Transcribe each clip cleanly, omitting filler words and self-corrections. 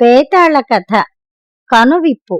బేతాళ కథ కనువిప్పు.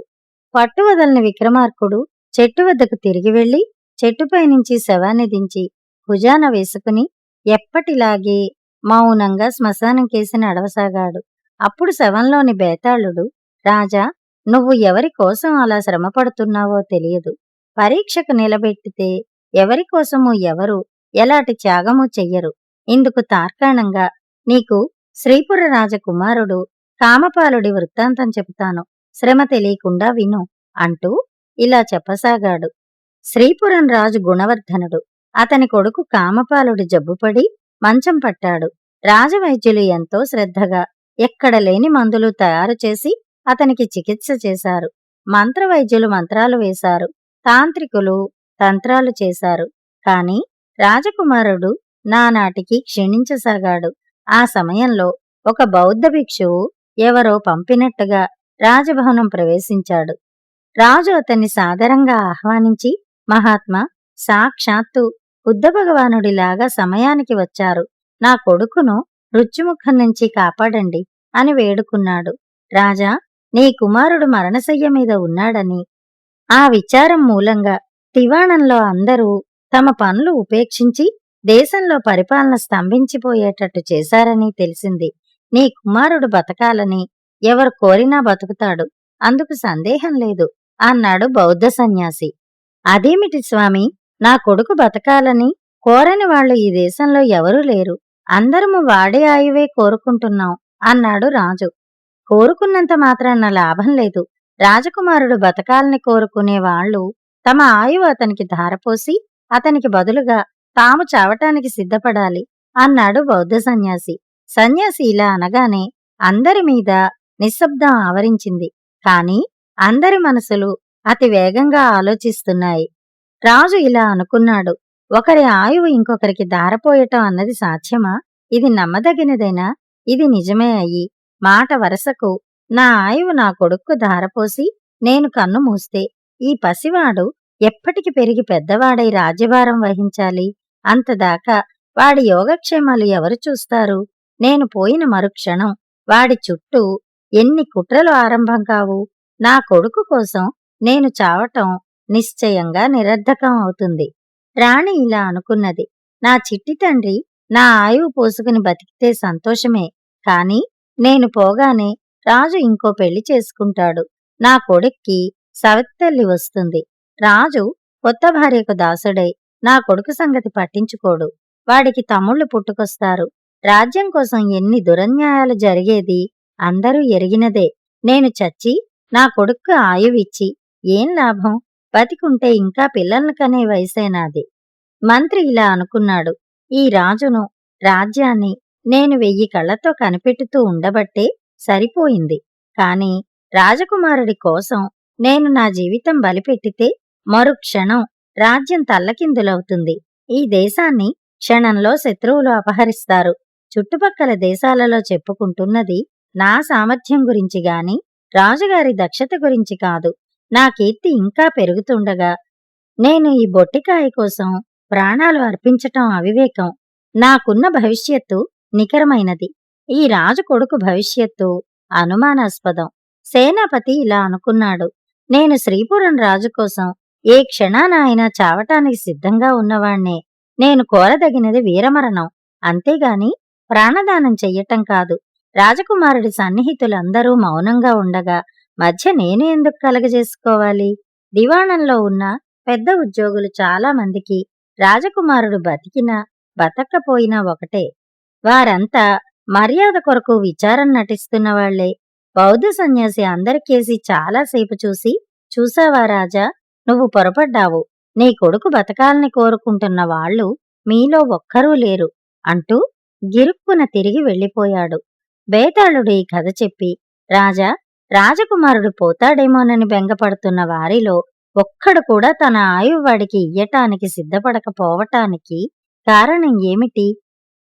పట్టువదలని విక్రమార్కుడు చెట్టు వద్దకు తిరిగి వెళ్లి చెట్టుపై నుంచి శవాన్ని దించి భుజాన వేసుకుని ఎప్పటిలాగే మౌనంగా శ్మశానం కేసి నడవసాగాడు. అప్పుడు శవంలోని బేతాళుడు, రాజా, నువ్వు ఎవరి కోసం అలా శ్రమపడుతున్నావో తెలియదు. పరీక్షకు నిలబెట్టితే ఎవరికోసమూ ఎవరు ఎలాంటి త్యాగమూ చెయ్యరు. ఇందుకు తార్కాణంగా నీకు శ్రీపుర రాజకుమారుడు కామపాలుడి వృత్తాంతం చెబుతాను, శ్రమ తెలియకుండా విను అంటూ ఇలా చెప్పసాగాడు. శ్రీపురం రాజు గుణవర్ధనుడు. అతని కొడుకు కామపాలుడి జబ్బుపడి మంచం పట్టాడు. రాజవైద్యులు ఎంతో శ్రద్ధగా ఎక్కడ లేని మందులు తయారు చేసి అతనికి చికిత్స చేశారు. మంత్రవైద్యులు మంత్రాలు వేశారు, తాంత్రికులు తంత్రాలు చేశారు. కాని రాజకుమారుడు నానాటికి క్షీణించసాగాడు. ఆ సమయంలో ఒక బౌద్ధ భిక్షువు ఎవరో పంపినట్టుగా రాజభవనం ప్రవేశించాడు. రాజు అతన్ని సాదరంగా ఆహ్వానించి, మహాత్మా, సాక్షాత్తు బుద్ధ భగవానుడిలాగా సమయానికి వచ్చారు. నా కొడుకును మృత్యుముఖం నుంచి కాపాడండి అని వేడుకున్నాడు. రాజా, నీ కుమారుడు మరణశయ్య మీద ఉన్నాడని, ఆ విచారం మూలంగా దివాణంలో అందరూ తమ పనులు ఉపేక్షించి దేశంలో పరిపాలన స్తంభించిపోయేటట్టు చేశారని తెలిసింది. నీ కుమారుడు బతకాలని ఎవరు కోరినా బతుకుతాడు, అందుకు సందేహం లేదు అన్నాడు బౌద్ధ సన్యాసి. అదేమిటి స్వామి, నా కొడుకు బతకాలని కోరని వాళ్ళు ఈ దేశంలో ఎవరూ లేరు. అందరము వాడే ఆయువే కోరుకుంటున్నాం అన్నాడు రాజు. కోరుకున్నంత మాత్రాన లాభం లేదు. రాజకుమారుడు బతకాలని కోరుకునే వాళ్ళు తమ ఆయువు అతనికి ధారపోసి అతనికి బదులుగా తాము చావటానికి సిద్ధపడాలి అన్నాడు బౌద్ధ సన్యాసి. సన్యాసి ఇలా అనగానే అందరి మీద నిశ్శబ్దం ఆవరించింది. కాని అందరి మనసులు అతి వేగంగా ఆలోచిస్తున్నాయి. రాజు ఇలా అనుకున్నాడు, ఒకరి ఆయువు ఇంకొకరికి ధారపోయటం అన్నది సాధ్యమా? ఇది నమ్మదగినదేనా? ఇది నిజమే అయ్యి మాట వరసకు నా ఆయువు నా కొడుక్కు ధారపోసి నేను కన్ను మూస్తే ఈ పసివాడు ఎప్పటికి పెరిగి పెద్దవాడై రాజ్యభారం వహించాలి? అంతదాకా వాడి యోగక్షేమాలు ఎవరు చూస్తారు? నేను పోయిన మరుక్షణం వాడి చుట్టూ ఎన్ని కుట్రలు ఆరంభం కావు? నా కొడుకు కోసం నేను చావటం నిశ్చయంగా నిరర్ధకం అవుతుంది. రాణి ఇలా అనుకున్నది, నా చిట్టి తండ్రి నా ఆయువు పోసుకుని బతికితే సంతోషమే, కాని నేను పోగానే రాజు ఇంకో పెళ్లి చేసుకుంటాడు. నా కొడుక్కి సవత్తల్లి వస్తుంది. రాజు కొత్త భార్యకు దాసుడై నా కొడుకు సంగతి పట్టించుకోడు. వాడికి తమ్ముళ్ళు పుట్టుకొస్తారు. రాజ్యం కోసం ఎన్ని దురన్యాయాలు జరిగేది అందరూ ఎరిగినదే. నేను చచ్చి నా కొడుక్కు ఆయువిచ్చి ఏం లాభం? బతికుంటే ఇంకా పిల్లల్ని కనే వయసేనాది. మంత్రి ఇలా అనుకున్నాడు, ఈ రాజును రాజ్యాన్ని నేను 1000 కళ్లతో కనిపెట్టుతూ ఉండబట్టే సరిపోయింది. కాని రాజకుమారుడి కోసం నేను నా జీవితం బలిపెట్టితే మరుక్షణం రాజ్యం తల్లకిందులవుతుంది. ఈ దేశాన్ని క్షణంలో శత్రువులు అపహరిస్తారు. చుట్టుపక్కల దేశాలలో చెప్పుకుంటున్నది నా సామర్థ్యం గురించి గాని రాజుగారి దక్షత గురించి కాదు. నా కీర్తి ఇంకా పెరుగుతుండగా నేను ఈ బొట్టికాయ కోసం ప్రాణాలు అర్పించటం అవివేకం. నాకున్న భవిష్యత్తు నికరమైనది. ఈ రాజు కొడుకు భవిష్యత్తు అనుమానాస్పదం. సేనాపతి ఇలా అనుకున్నాడు, నేను శ్రీపురం రాజు కోసం ఏ క్షణాన అయినా చావటానికి సిద్ధంగా ఉన్నవాణ్ణే. నేను కోరదగినది వీరమరణం, అంతేగాని ప్రాణదానం చెయ్యటం కాదు. రాజకుమారుడి సన్నిహితులందరూ మౌనంగా ఉండగా మధ్య నేను ఎందుకు కలగజేసుకోవాలి? దివాణంలో ఉన్న పెద్ద ఉద్యోగులు చాలా మందికి రాజకుమారుడు బతికినా బతక్కపోయినా ఒకటే. వారంతా మర్యాద కొరకు విచారం నటిస్తున్నవాళ్లే. బౌద్ధ సన్యాసి అందరికేసి చాలాసేపు చూసి, చూసావా రాజా, నువ్వు పొరపడ్డావు. నీ కొడుకు బతకాలని కోరుకుంటున్న వాళ్ళు మీలో ఒక్కరూ లేరు అంటూ గిరుక్కున తిరిగి వెళ్ళిపోయాడు. బేతాళుడు ఈ కథ చెప్పి, రాజా, రాజకుమారుడు పోతాడేమోనని బెంగపడుతున్న వారిలో ఒక్కడు కూడా తన ఆయువాడికి ఇయ్యటానికి సిద్ధపడకపోవటానికి కారణం ఏమిటి?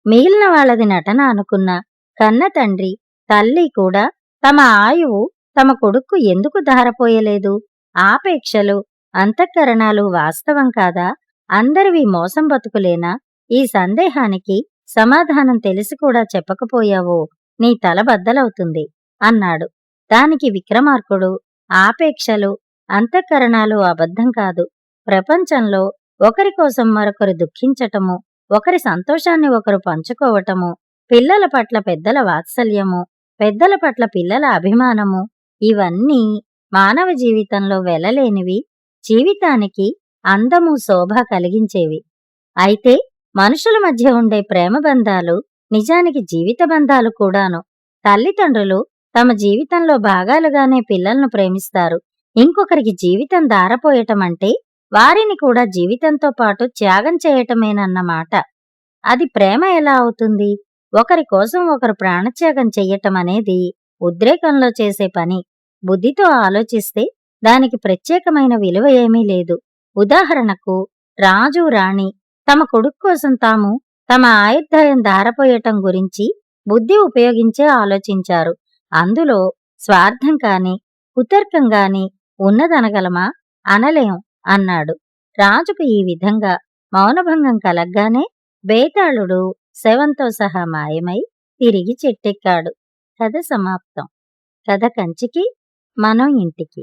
మిగిలిన వాళ్ళది నటన అనుకున్న కన్న తండ్రి తల్లి కూడా తమ ఆయువు తమ కొడుక్కు ఎందుకు ధారపోయలేదు? ఆపేక్షలు అంతఃకరణాలు వాస్తవం కాదా? అందరివి మోసం బతుకులేనా? ఈ సందేహానికి సమాధానం తెలిసి కూడా చెప్పకపోయావో నీ తల బద్దలవుతుంది అన్నాడు. దానికి విక్రమార్కుడు ఆపేక్షలు, అంతఃకరణాలు అబద్ధం కాదు. ప్రపంచంలో ఒకరి కోసం మరొకరు దుఃఖించటము, ఒకరి సంతోషాన్ని ఒకరు పంచుకోవటము, పిల్లల పట్ల పెద్దల వాత్సల్యము, పెద్దల పట్ల పిల్లల అభిమానము, ఇవన్నీ మానవ జీవితంలో వెలలేనివి, జీవితానికి అందము, శోభ కలిగించేవి. అయితే మనుషుల మధ్య ఉండే ప్రేమ బంధాలు నిజానికి జీవిత బంధాలు కూడాను. తల్లిదండ్రులు తమ జీవితంలో భాగాలుగానే పిల్లలను ప్రేమిస్తారు. ఇంకొకరికి జీవితం దారపోయటమంటే వారిని కూడా జీవితంతో పాటు త్యాగం చేయటమేనన్నమాట. అది ప్రేమ ఎలా అవుతుంది? ఒకరి కోసం ఒకరు ప్రాణత్యాగం చెయ్యటమనేది ఉద్రేకంలో చేసే పని. బుద్ధితో ఆలోచిస్తే దానికి ప్రత్యేకమైన విలువ ఏమీ లేదు. ఉదాహరణకు రాజు, రాణి తమ కొడుకు కోసం తాము తమ ఆయుర్దాయం ధారపోయటం గురించి బుద్ధి ఉపయోగించే ఆలోచించారు. అందులో స్వార్థం కాని, కుతర్కం గాని ఉన్నదనగలమా? అనలేం అన్నాడు. రాజుకు ఈ విధంగా మౌనభంగం కలగ్గానే బేతాళుడు శవంతో సహా మాయమై తిరిగి చెట్టెక్కాడు. కథ సమాప్తం. కథ కంచికి, మనం ఇంటికి.